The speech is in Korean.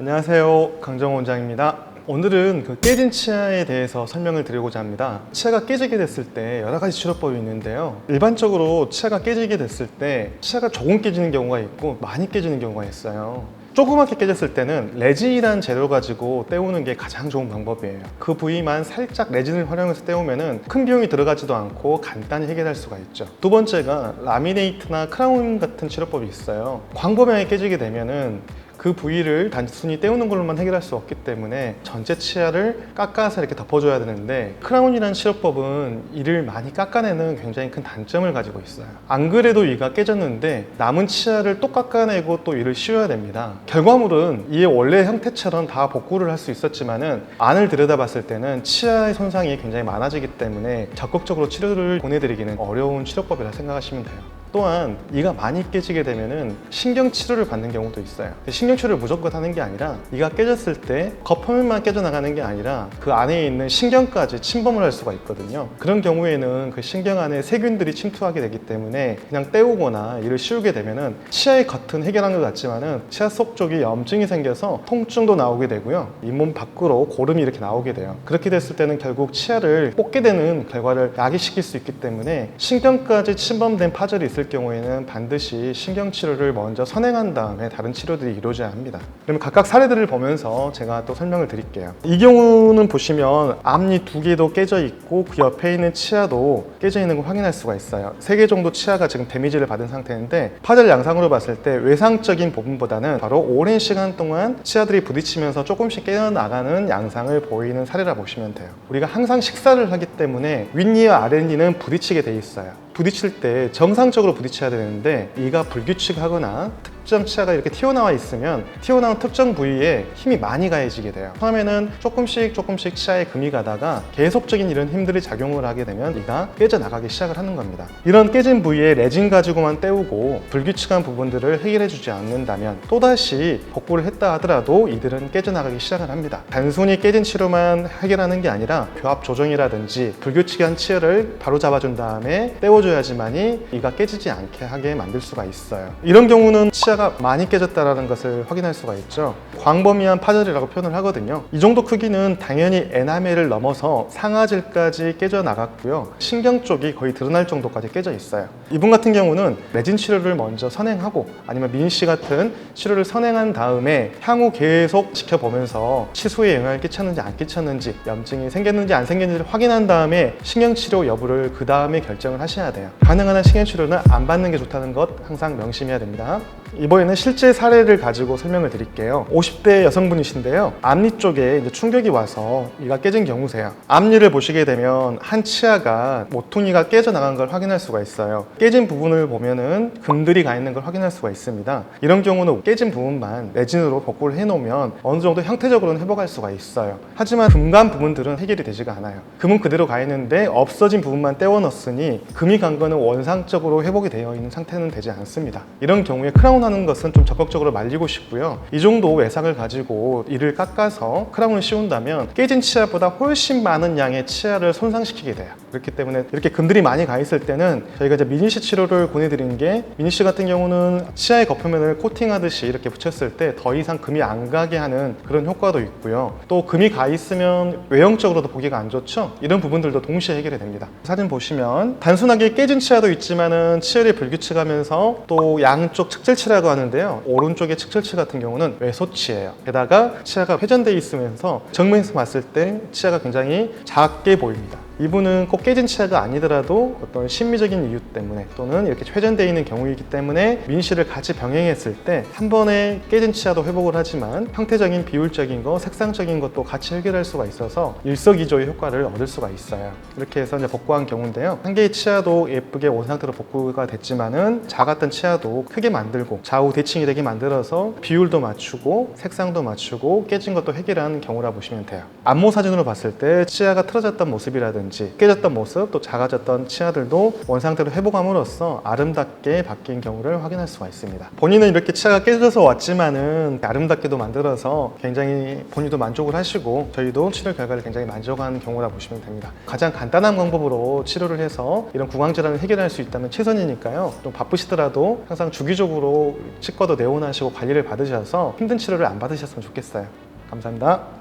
안녕하세요, 강정호 원장입니다. 오늘은 깨진 치아에 대해서 설명을 드리고자 합니다. 치아가 깨지게 됐을 때 여러 가지 치료법이 있는데요. 일반적으로 치아가 깨지게 됐을 때 치아가 조금 깨지는 경우가 있고 많이 깨지는 경우가 있어요. 조그맣게 깨졌을 때는 레진이라는 재료 가지고 떼우는 게 가장 좋은 방법이에요. 그 부위만 살짝 레진을 활용해서 떼우면은 큰 비용이 들어가지도 않고 간단히 해결할 수가 있죠. 두 번째가 라미네이트나 크라운 같은 치료법이 있어요. 광범위하게 깨지게 되면은 그 부위를 단순히 떼우는 걸로만 해결할 수 없기 때문에 전체 치아를 깎아서 이렇게 덮어줘야 되는데, 크라운이라는 치료법은 이를 많이 깎아내는 굉장히 큰 단점을 가지고 있어요. 안 그래도 이가 깨졌는데 남은 치아를 또 깎아내고 또 이를 씌워야 됩니다. 결과물은 이의 원래 형태처럼 다 복구를 할 수 있었지만은 안을 들여다봤을 때는 치아의 손상이 굉장히 많아지기 때문에 적극적으로 치료를 보내드리기는 어려운 치료법이라 생각하시면 돼요. 또한 이가 많이 깨지게 되면은 신경 치료를 받는 경우도 있어요. 신경 치료를 무조건 하는 게 아니라 이가 깨졌을 때 겉표면만 깨져나가는 게 아니라 그 안에 있는 신경까지 침범을 할 수가 있거든요. 그런 경우에는 그 신경 안에 세균들이 침투하게 되기 때문에 그냥 떼우거나 이를 씌우게 되면은 치아의 겉은 해결한 것 같지만은 치아 속 쪽이 염증이 생겨서 통증도 나오게 되고요. 잇몸 밖으로 고름이 이렇게 나오게 돼요. 그렇게 됐을 때는 결국 치아를 뽑게 되는 결과를 야기시킬 수 있기 때문에 신경까지 침범된 파절이 있을 경우에는 반드시 신경치료를 먼저 선행한 다음에 다른 치료들이 이루어져야 합니다. 그러면 각각 사례들을 보면서 제가 또 설명을 드릴게요. 이 경우는 보시면 앞니 2개도 깨져 있고 그 옆에 있는 치아도 깨져 있는 걸 확인할 수가 있어요. 3개 정도 치아가 지금 데미지를 받은 상태인데, 파절 양상으로 봤을 때 외상적인 부분보다는 바로 오랜 시간 동안 치아들이 부딪히면서 조금씩 깨어나가는 양상을 보이는 사례라 보시면 돼요. 우리가 항상 식사를 하기 때문에 윗니와 아랫니는 부딪히게 돼 있어요. 부딪힐 때 정상적으로 부딪혀야 되는데 이가 불규칙하거나 특정 치아가 이렇게 튀어나와 있으면 튀어나온 특정 부위에 힘이 많이 가해지게 돼요. 처음에는 조금씩 치아에 금이 가다가 계속적인 이런 힘들이 작용을 하게 되면 이가 깨져나가기 시작을 하는 겁니다. 이런 깨진 부위에 레진 가지고만 떼우고 불규칙한 부분들을 해결해 주지 않는다면 또다시 복구를 했다 하더라도 이들은 깨져나가기 시작을 합니다. 단순히 깨진 치료만 해결하는 게 아니라 교합 조정이라든지 불규칙한 치아를 바로 잡아준 다음에 떼워줘야지만이 이가 깨지지 않게 하게 만들 수가 있어요. 이런 경우는 치아가 많이 깨졌다는 것을 확인할 수가 있죠. 광범위한 파절이라고 표현을 하거든요. 이 정도 크기는 당연히 에나멜을 넘어서 상아질까지 깨져 나갔고요. 신경 쪽이 거의 드러날 정도까지 깨져 있어요. 이분 같은 경우는 레진 치료를 먼저 선행하고 아니면 민씨 같은 치료를 선행한 다음에 향후 계속 지켜보면서 치수에 영향을 끼쳤는지 안 끼쳤는지, 염증이 생겼는지 안 생겼는지를 확인한 다음에 신경치료 여부를 그 다음에 결정을 하셔야 돼요. 가능한 한 신경치료는 안 받는 게 좋다는 것 항상 명심해야 됩니다. 이번에는 실제 사례를 가지고 설명을 드릴게요. 50대 여성분이신데요. 앞니 쪽에 충격이 와서 이가 깨진 경우세요. 앞니를 보시게 되면 한 치아가 모퉁이가 깨져나간 걸 확인할 수가 있어요. 깨진 부분을 보면은 금들이 가 있는 걸 확인할 수가 있습니다. 이런 경우는 깨진 부분만 레진으로 복구를 해놓으면 어느 정도 형태적으로는 회복할 수가 있어요. 하지만 금간 부분들은 해결이 되지가 않아요. 금은 그대로 가 있는데 없어진 부분만 떼워 넣었으니 금이 간 거는 원상적으로 회복이 되어 있는 상태는 되지 않습니다. 이런 경우에 크라운 하는 것은 좀 적극적으로 말리고 싶고요. 이 정도 외상을 가지고 이를 깎아서 크라운을 씌운다면 깨진 치아보다 훨씬 많은 양의 치아를 손상시키게 돼요. 그렇기 때문에 이렇게 금들이 많이 가 있을 때는 저희가 이제 미니시 치료를 보내드리는 게, 미니시 같은 경우는 치아의 겉표면을 코팅하듯이 이렇게 붙였을 때 더 이상 금이 안 가게 하는 그런 효과도 있고요. 또 금이 가 있으면 외형적으로도 보기가 안 좋죠. 이런 부분들도 동시에 해결이 됩니다. 사진 보시면 단순하게 깨진 치아도 있지만은 치열이 불규칙하면서 또 양쪽 측절치라고 하는데요. 오른쪽의 측절치 같은 경우는 외소치예요. 게다가 치아가 회전되어 있으면서 정면에서 봤을 때 치아가 굉장히 작게 보입니다. 이분은 꼭 깨진 치아가 아니더라도 어떤 심미적인 이유 때문에 또는 이렇게 회전되어 있는 경우이기 때문에 민씨를 같이 병행했을 때 한 번에 깨진 치아도 회복을 하지만 형태적인 비율적인 거, 색상적인 것도 같이 해결할 수가 있어서 일석이조의 효과를 얻을 수가 있어요. 이렇게 해서 이제 복구한 경우인데요. 한 개의 치아도 예쁘게 온 상태로 복구가 됐지만은 작았던 치아도 크게 만들고 좌우 대칭이 되게 만들어서 비율도 맞추고 색상도 맞추고 깨진 것도 해결하는 경우라 보시면 돼요. 안모 사진으로 봤을 때 치아가 틀어졌던 모습이라든지 보였는지, 깨졌던 모습 또 작아졌던 치아들도 원상태로 회복함으로써 아름답게 바뀐 경우를 확인할 수가 있습니다. 본인은 이렇게 치아가 깨져서 왔지만은 아름답게도 만들어서 굉장히 본인도 만족을 하시고 저희도 치료 결과를 굉장히 만족한 경우라 보시면 됩니다. 가장 간단한 방법으로 치료를 해서 이런 구강 질환을 해결할 수 있다면 최선이니까요. 좀 바쁘시더라도 항상 주기적으로 치과도 내원하시고 관리를 받으셔서 힘든 치료를 안 받으셨으면 좋겠어요. 감사합니다.